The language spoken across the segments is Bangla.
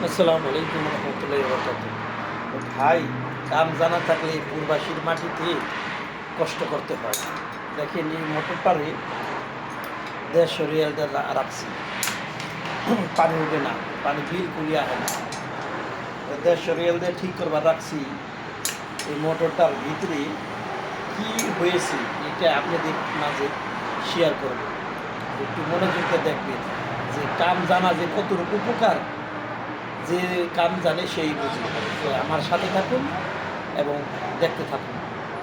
আসসালামু আলাইকুম রহমতুল্লাহি বারাকাতুহু। ভাই, কাম জানা থাকলে পূর্বাসীর মাটিতে কষ্ট করতে হয়। দেখেন এই মোটরটারে ১৫০ রিয়াল দিয়ে রাখছি, পানি উঠে না, পানি বিলকুলই আসে না। ১৫০ রিয়াল দিয়ে ঠিক করবার রাখছি। এই মোটরটার ভিতরে কি হয়েছে এটা আপনাদের মাঝে শেয়ার করব। একটু মনোযোগ দিয়ে দেখবেন যে কাম জানা যে কতটুকু উপকার, যে কাম জানে সেই বুঝে। তো আমার সাথে থাকুন এবং দেখতে থাকুন।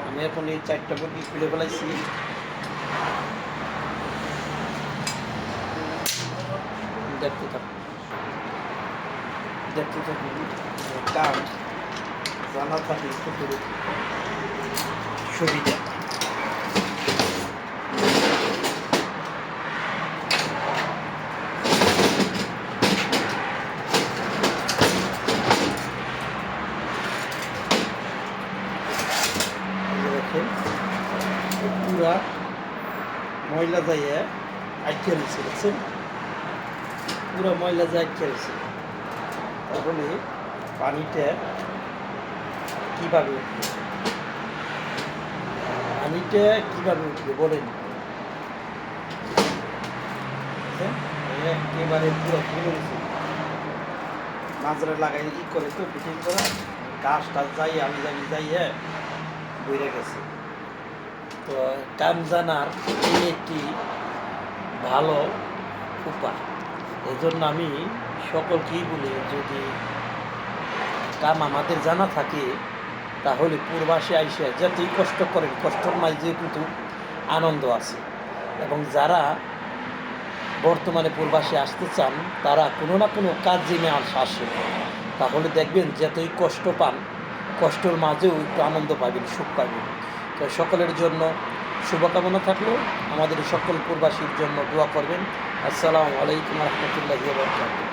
আমি এখন এই ৪টা বগি খুলে ফেলাইছি। দেখতে থাকুন, দেখতে থাকুন। কাম জানা থাকলে কতটুকু সুবিধা। দেখেন পুরা ময়লা যাইয়া আটকে রয়েছে, দেখছেন? পুরা ময়লা যায় আটকে রয়েছে। তাহলে পানিটা কীভাবে উঠবে? পানিটা কীভাবে উঠবে বলেন? একেবারে পুরো ভেঙে গেছে। মাজরা লাগাই ই করে তো ফিটিং করা, গাছ টাছ যাই আমি যাই বইরে গেছে। তো কাম জানার এই একটি ভালো উপায়। এই জন্য আমি সকলকেই বলি, যদি কাম আমাদের জানা থাকে তাহলে পূর্বাসে আইসে যতই কষ্ট করেন, কষ্টর মাঝে কিন্তু আনন্দ আছে। এবং যারা বর্তমানে পূর্বাসে আসতে চান তারা কোনো না কোনো কাজ জেনে আসে, তাহলে দেখবেন যতই কষ্ট পান, কষ্টের মাঝেও একটু আনন্দ পাবেন, সুখ পাবেন। তো সকলের জন্য শুভকামনা থাকলো, আমাদের সকল পূর্বাসীর জন্য দোয়া করবেন। আসসালামু আলাইকুম রহমতুল্লাহি ওয়া বারাকাতুহু।